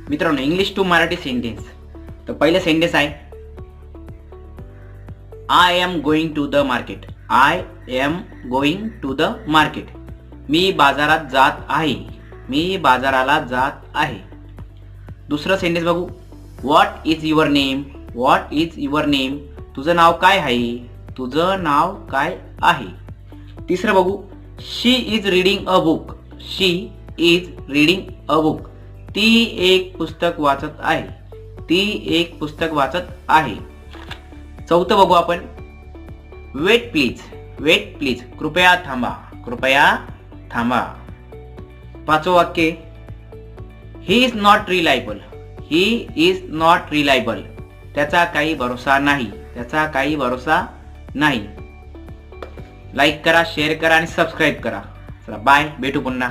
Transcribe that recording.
मित्रांनो, English to Marathi sentence. तर पहिलं सेंटेन्स आहे, I am going to the market. I am going to the market. मी बाजारात जात आहे. मी बाजाराला जात आहे. दुसरं सेंटेन्स बघू, what is your name. What is your name. तुझं नाव काय आहे. तुझं नाव काय आहे. तिसरं बघू, she is reading a book. She is reading a book. ती एक पुस्तक वाचत आहे. ती एक पुस्तक वाचत आहे. चौथं बघू आपण, वेट प्लीज. Weight please. कृपया थांबा. कृपया थांबा. पाचवं वाक्य, he is not reliable. He is not reliable. त्याचा काही भरोसा नाही. त्याचा काही भरोसा नाही. लाईक करा, शेअर करा आणि सबस्क्राईब करा. चला बाय, भेटू पुन्हा.